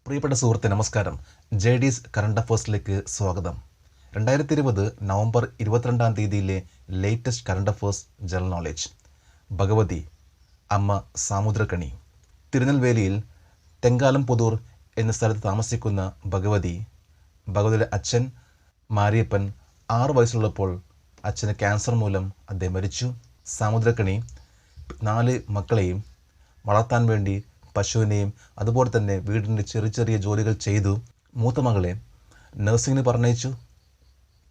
പ്രിയപ്പെട്ട സുഹൃത്തെ നമസ്കാരം. JD's കറണ്ട് അഫേഴ്സിലേക്ക് സ്വാഗതം. 2020 നവംബർ 22 തീയതിയിലെ latest current affairs general knowledge. Bhagavathi Amma Samudrakani. തിരുനെൽവേലിയിൽ തെങ്കാലം Puthur എന്ന സ്ഥലത്ത് താമസിക്കുന്ന ഭഗവതിയുടെ അച്ഛൻ മാരിയപ്പൻ 6 വയസ്സുള്ളപ്പോൾ അച്ഛന് ക്യാൻസർ മൂലം അദ്ദേഹം മരിച്ചു. സാമുദ്രകണി 4 മക്കളെയും വളർത്താൻ വേണ്ടി പശുവിനെയും അതുപോലെ തന്നെ വീടിൻ്റെ ചെറിയ ചെറിയ ജോലികൾ ചെയ്തു. മൂത്ത മകളെ നഴ്സിങ്ങിന് പറഞ്ഞയച്ചു.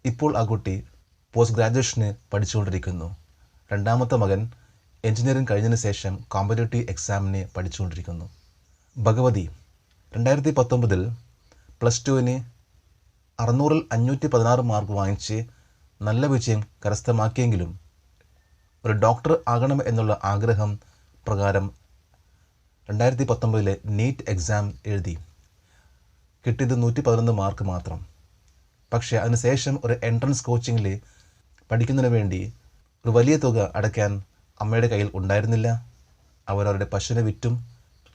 ഇപ്പോൾ ആ കുട്ടി പോസ്റ്റ് ഗ്രാജുവേഷന് പഠിച്ചുകൊണ്ടിരിക്കുന്നു. രണ്ടാമത്തെ മകൻ എഞ്ചിനീയറിംഗ് കഴിഞ്ഞതിന് ശേഷം കോമ്പറ്റേറ്റീവ് എക്സാമിന് പഠിച്ചുകൊണ്ടിരിക്കുന്നു. ഭഗവതി 2019 +2-ന് 600-ൽ 516 മാർക്ക് വാങ്ങിച്ച് നല്ല വിജയം കരസ്ഥമാക്കിയെങ്കിലും ഒരു ഡോക്ടർ ആകണം എന്നുള്ള ആഗ്രഹം പ്രകാരം 2019 നീറ്റ് എക്സാം എഴുതി. കിട്ടിയത് 111 മാർക്ക് മാത്രം. പക്ഷേ അതിനുശേഷം ഒരു എൻട്രൻസ് കോച്ചിങ്ങിൽ പഠിക്കുന്നതിന് വേണ്ടി ഒരു വലിയ തുക അടയ്ക്കാൻ അമ്മയുടെ കയ്യിൽ ഉണ്ടായിരുന്നില്ല. അവരവരുടെ പശുവിനെ വിറ്റും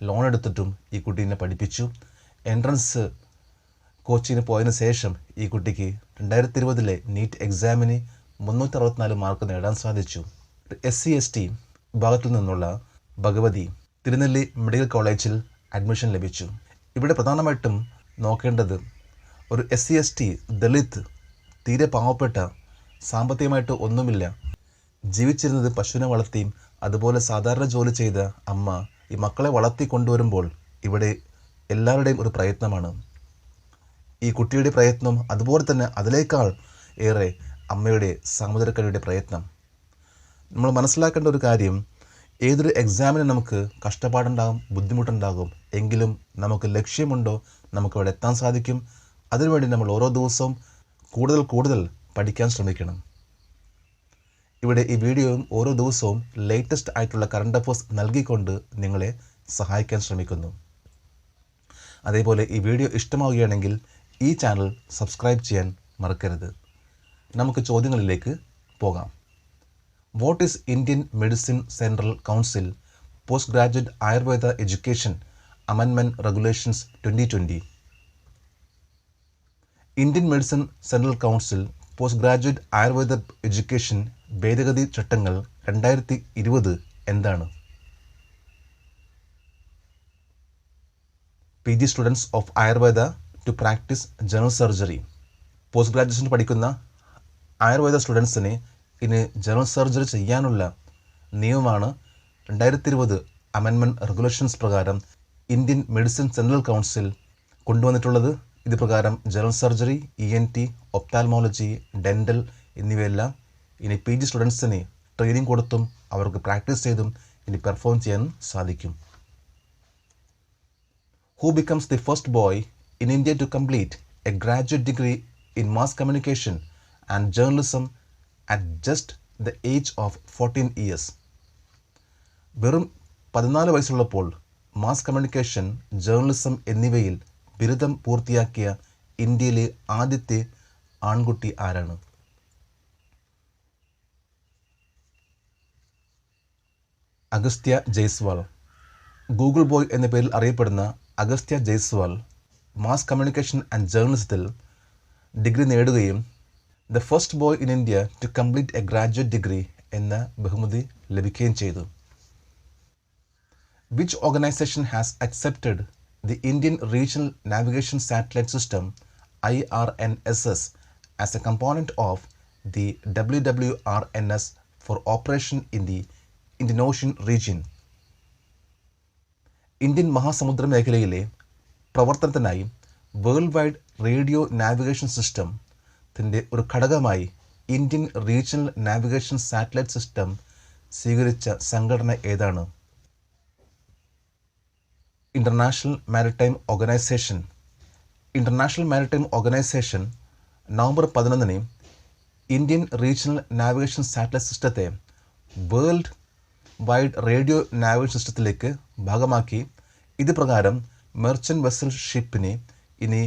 ലോൺ എടുത്തിട്ടും ഈ കുട്ടീനെ പഠിപ്പിച്ചു. എൻട്രൻസ് കോച്ചിങ്ങിന് പോയതിനു ശേഷം ഈ കുട്ടിക്ക് 2020 നീറ്റ് എക്സാമിന് 364 മാർക്ക് നേടാൻ സാധിച്ചു. SC/ST വിഭാഗത്തിൽ നിന്നുള്ള ഭഗവതി തിരുനെല്ലി മെഡിക്കൽ കോളേജിൽ അഡ്മിഷൻ ലഭിച്ചു. ഇവിടെ പ്രധാനമായിട്ടും നോക്കേണ്ടത് ഒരു SC/ST ദളിത്, തീരെ പാവപ്പെട്ട, സാമ്പത്തികമായിട്ട് ഒന്നുമില്ല, ജീവിച്ചിരുന്നത് പശുവിനെ വളർത്തിയും അതുപോലെ സാധാരണ ജോലി ചെയ്ത അമ്മ ഈ മക്കളെ വളർത്തി കൊണ്ടുവരുമ്പോൾ ഇവിടെ എല്ലാവരുടെയും ഒരു പ്രയത്നമാണ്. ഈ കുട്ടിയുടെ പ്രയത്നം അതുപോലെ തന്നെ അതിനേക്കാൾ ഏറെ അമ്മയുടെ സാമുദ്രക്കണിയുടെ പ്രയത്നം. നമ്മൾ മനസ്സിലാക്കേണ്ട ഒരു കാര്യം, ഏതൊരു എക്സാമിന് നമുക്ക് കഷ്ടപ്പാടുണ്ടാകും, ബുദ്ധിമുട്ടുണ്ടാകും. എങ്കിലും നമുക്ക് ലക്ഷ്യമുണ്ടോ നമുക്കവിടെ എത്താൻ സാധിക്കും. അതിനുവേണ്ടി നമ്മൾ ഓരോ ദിവസവും കൂടുതൽ പഠിക്കാൻ ശ്രമിക്കണം. ഇവിടെ ഈ വീഡിയോയും ഓരോ ദിവസവും ലേറ്റസ്റ്റ് ആയിട്ടുള്ള കറണ്ട് അഫേഴ്സ് നൽകിക്കൊണ്ട് നിങ്ങളെ സഹായിക്കാൻ ശ്രമിക്കുന്നു. അതേപോലെ ഈ വീഡിയോ ഇഷ്ടമാവുകയാണെങ്കിൽ ഈ ചാനൽ സബ്സ്ക്രൈബ് ചെയ്യാൻ മറക്കരുത്. നമുക്ക് ചോദ്യങ്ങളിലേക്ക് പോകാം. What is Indian Medicine Central Council Postgraduate Ayurveda Education Amendment Regulations 2020? Indian medicine central council post Ayurveda education ഭേദഗതി ചട്ടങ്ങൾ 2020 എന്താണ്? PG students of Ayurveda to practise general surgery. Post graduation പഠിക്കുന്ന ആയുർവേദ സ്റ്റുഡൻസിന് ഇനി ജനറൽ സർജറി ചെയ്യാനുള്ള നിയമമാണ് 2020 അമെൻമെൻറ്റ് റെഗുലേഷൻസ് പ്രകാരം ഇന്ത്യൻ മെഡിസിൻ സെൻട്രൽ കൗൺസിൽ കൊണ്ടുവന്നിട്ടുള്ളത്. ഇത് പ്രകാരം general surgery, ENT, ophthalmology, dental എന്നിവയെല്ലാം ഇനി PG സ്റ്റുഡൻസിന് ട്രെയിനിങ് കൊടുത്തും അവർക്ക് പ്രാക്ടീസ് ചെയ്തും ഇനി പെർഫോം ചെയ്യാൻ സാധിക്കും. Who becomes the first boy in India to complete a graduate degree in mass communication and journalism at just the age of 14 years? വെറും 14 വയസ്സുള്ളപ്പോൾ മാസ് കമ്മ്യൂണിക്കേഷൻ, ജേർണലിസം എന്നിവയിൽ ബിരുദം പൂർത്തിയാക്കിയ ഇന്ത്യയിലെ ആദ്യത്തെ ആൺകുട്ടി ആരാണ്? അഗസ്ത്യ ജയ്സ്വാൾ. ഗൂഗിൾ ബോയ് എന്ന പേരിൽ അറിയപ്പെടുന്ന Agastya Jaiswal mass communication and ജേർണലിസത്തിൽ ഡിഗ്രി നേടുകയും the first boy in India to complete a graduate degree എന്ന ബഹുമതി ലഭിക്കുകയും ചെയ്തു. Which organisation has accepted the Indian regional navigation satellite system IRNSS as a component of the WWRNS for operation in the Indian Ocean region? Indian മഹാസമുദ്ര മേഖലയിലെ പ്രവർത്തനത്തിനായി world wide radio navigation സിസ്റ്റത്തിൻ്റെ ഒരു ഘടകമായി Indian regional navigation satellite system സ്വീകരിച്ച സംഘടന ഏതാണ്? International maritime organisation. International maritime organisation November 11 Indian regional navigation satellite സിസ്റ്റത്തെ വേൾഡ് വൈഡ് റേഡിയോ നാവിഗേഷൻ സിസ്റ്റത്തിലേക്ക് ഭാഗമാക്കി. ഇത് പ്രകാരം മെർച്ചൻ്റ് വെസൽ ഷിപ്പിന് ഇനി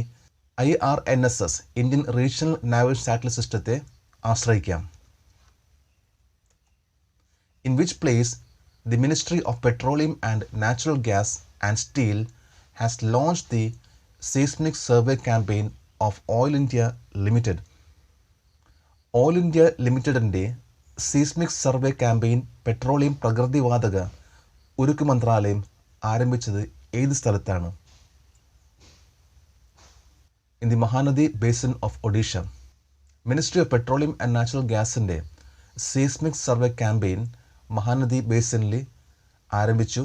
IRNSS Indian regional navigation satellite സിസ്റ്റത്തെ ആശ്രയിക്കാം. In which place the Ministry of Petroleum and Natural Gas and Steel has launched the seismic survey campaign of Oil India Limited. Oil India ലിമിറ്റഡിൻ്റെ seismic survey campaign petroleum പ്രകൃതിവാതക ഉരുക്ക് മന്ത്രാലയം ആരംഭിച്ചത് ഏത് സ്ഥലത്താണ്? In the Mahanadi basin of Odisha. Ministry of petroleum and natural ഗ്യാസിൻ്റെ seismic survey campaign Mahanadi ബേസിനിൽ ആരംഭിച്ചു.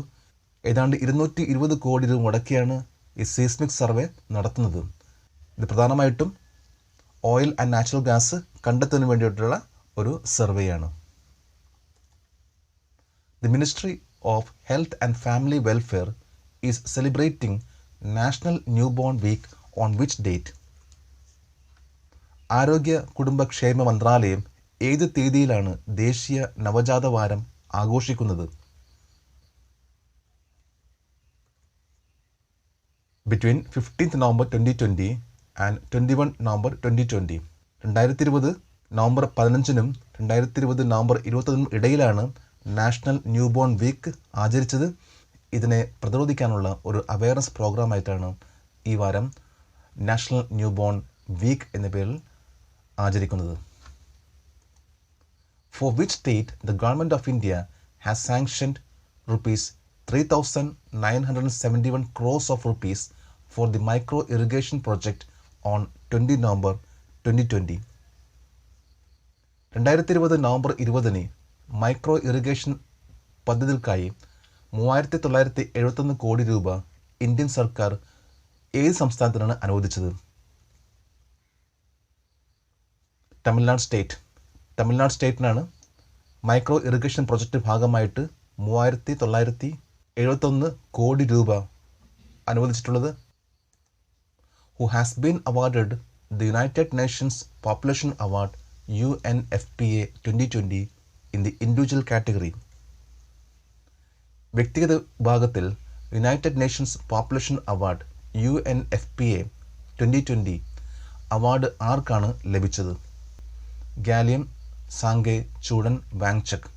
ഏതാണ്ട് 220 കോടി രൂപ മുടക്കിയാണ് ഈ സീസ്മിക് സർവേ നടത്തുന്നത്. ഇത് പ്രധാനമായിട്ടും ഓയിൽ ആൻഡ് നാച്ചുറൽ ഗ്യാസ് കണ്ടെത്തുന്നതിന് വേണ്ടിയിട്ടുള്ള ഒരു സർവേയാണ്. The ministry of health and family welfare is celebrating national newborn week on which date? ആരോഗ്യ കുടുംബക്ഷേമ മന്ത്രാലയം ഏത് തീയതിയിലാണ് ദേശീയ നവജാത വാരം ആഘോഷിക്കുന്നത്? Between 15th November 2020 and 21 November 2020. 2020 നവംബർ 15-നും 2020 നവംബർ 21-നും ഇടയിലാണ് നാഷണൽ ന്യൂ ബോൺ വീക്ക് ആചരിച്ചത്. ഇതിനെ പ്രതിരോധിക്കാനുള്ള ഒരു അവയർനെസ് പ്രോഗ്രാമായിട്ടാണ് ഈ വാരം നാഷണൽ ന്യൂ ബോൺ വീക്ക് എന്ന പേരിൽ ആചരിക്കുന്നത്. For which state the Government of India has sanctioned rupees 3,971 crores of rupees for the micro irrigation project on 20 November 2020. 2020 നവംബർ 20-ന് മൈക്രോ ഇറിഗേഷൻ പദ്ധതികൾക്കായി 3,971 കോടി രൂപ ഇന്ത്യൻ സർക്കാർ ഏത് സംസ്ഥാനത്തിനാണ് അനുവദിച്ചത്? തമിഴ്നാട് സ്റ്റേറ്റ്. തമിഴ്നാട് സ്റ്റേറ്റിനാണ് മൈക്രോ ഇറിഗേഷൻ പ്രൊജക്റ്റ് ഭാഗമായിട്ട് 3,971 കോടി രൂപ അനുവദിച്ചിട്ടുള്ളത്. Who has been awarded the United Nations Population Award UNFPA 2020 in the individual category? വ്യക്തിഗത വിഭാഗത്തിൽ United Nations population award UNFPA 2020 award ആർക്കാണ് ലഭിച്ചത്? ഗാലിയം സാംഗെ ചൂഡൻ വാങ്ചക്.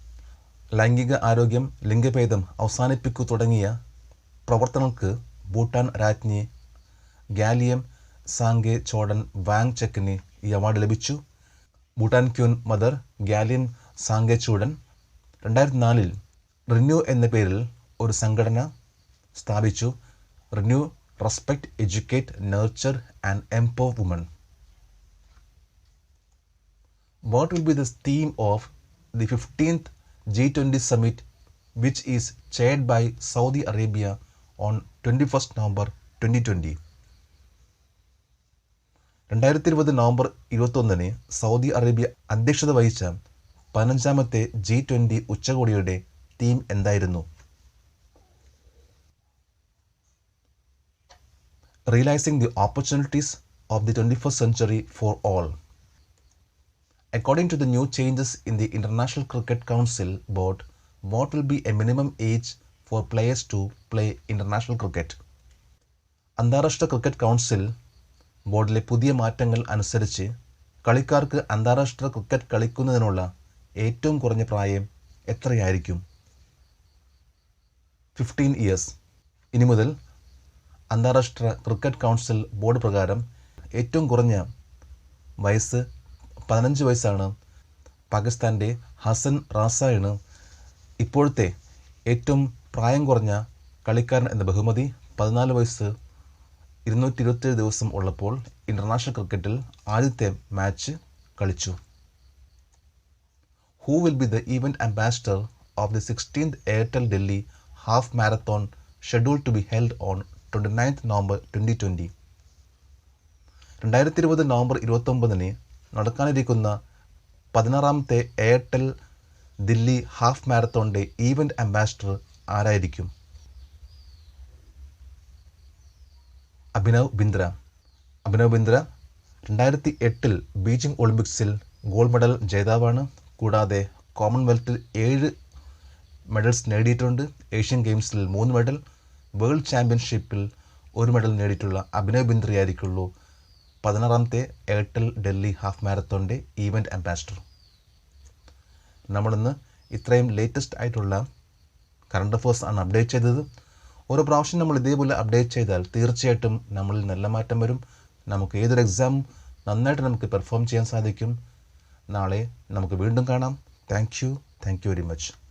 ലൈംഗിക ആരോഗ്യം, ലിംഗഭേദം അവസാനിപ്പിക്കൂ തുടങ്ങിയ പ്രവർത്തനങ്ങൾക്ക് ഭൂട്ടാൻ രാജ്ഞി ഗാലിയം സാംഗെ ചോഡൻ വാങ്ചക്കിന് ഈ അവാർഡ് ലഭിച്ചു. Bhutan queen mother Gyalyum Sangay Choden 2004 renew എന്ന പേരിൽ ഒരു സംഘടന സ്ഥാപിച്ചു. Renew respect, educate, nurture and empower women. What will be the theme of the 15th G20 summit, which is chaired by Saudi Arabia on 21st November 2020? 2020 നവംബർ 21-ന് Saudi Arabia അധ്യക്ഷത വഹിച്ച 15ാമത്തെ G20 ഉച്ചകോടിയുടെ തീം എന്തായിരുന്നു? Realizing the opportunities of the 21st century for all. According to the new changes in the International Cricket Council board, what will be a minimum age for players to play international cricket? അന്താരാഷ്ട്ര cricket council ബോർഡിലെ പുതിയ മാറ്റങ്ങൾ അനുസരിച്ച് കളിക്കാർക്ക് അന്താരാഷ്ട്ര cricket കളിക്കുന്നതിനുള്ള ഏറ്റവും കുറഞ്ഞ പ്രായം എത്രയായിരിക്കും? 15 years. ഇനി മുതൽ അന്താരാഷ്ട്ര ക്രിക്കറ്റ് കൗൺസിൽ ബോർഡ് പ്രകാരം ഏറ്റവും കുറഞ്ഞ വയസ്സ് 15 വയസ്സാണ്. പാകിസ്ഥാൻ്റെ ഹസൻ റാസായാണ് ഇപ്പോഴത്തെ ഏറ്റവും പ്രായം കുറഞ്ഞ കളിക്കാരൻ എന്ന ബഹുമതി. 14 വയസ്സ് 227 ദിവസം ഉള്ളപ്പോൾ ഇൻ്റർനാഷണൽ ക്രിക്കറ്റിൽ ആദ്യത്തെ മാച്ച് കളിച്ചു. Who will be the event ambassador of the 16th Airtel Delhi half marathon scheduled to be held on 29th November 2020? 2020 നവംബർ 29-ന് നടക്കാനിരിക്കുന്ന 16ാമത്തെ എയർടെൽ ദില്ലി ഹാഫ് മാരത്തോണിൻ്റെ ഈവൻ്റ് അംബാസിഡർ ആരായിരിക്കും? അഭിനവ് ബിന്ദ്ര. അഭിനവ് ബിന്ദ്ര 2008 ബീജിംഗ് ഒളിമ്പിക്സിൽ ഗോൾഡ് മെഡൽ ജേതാവാണ്. കൂടാതെ കോമൺവെൽത്തിൽ 7 മെഡൽസ് നേടിയിട്ടുണ്ട്. ഏഷ്യൻ ഗെയിംസിൽ 3 മെഡൽ, വേൾഡ് ചാമ്പ്യൻഷിപ്പിൽ 1 മെഡൽ നേടിയിട്ടുള്ള അഭിനവ് ബിന്ദ്രയായിരിക്കുള്ളൂ 16ാമത്തെ എയർടെൽ ഡൽഹി ഹാഫ് മാരത്തോണിൻ്റെ ഈവൻ്റ് അംബാസിഡർ. നമ്മളിന്ന് ഇത്രയും ലേറ്റസ്റ്റ് ആയിട്ടുള്ള കറണ്ട് അഫേഴ്സ് ആണ് അപ്ഡേറ്റ് ചെയ്തത്. ഓരോ പ്രാവശ്യം നമ്മൾ ഇതേപോലെ അപ്ഡേറ്റ് ചെയ്താൽ തീർച്ചയായിട്ടും നമ്മളിൽ നല്ല മാറ്റം വരും. നമുക്ക് ഏതൊരു എക്സാം നന്നായിട്ട് നമുക്ക് പെർഫോം ചെയ്യാൻ സാധിക്കും. നാളെ നമുക്ക് വീണ്ടും കാണാം. Thank you very much.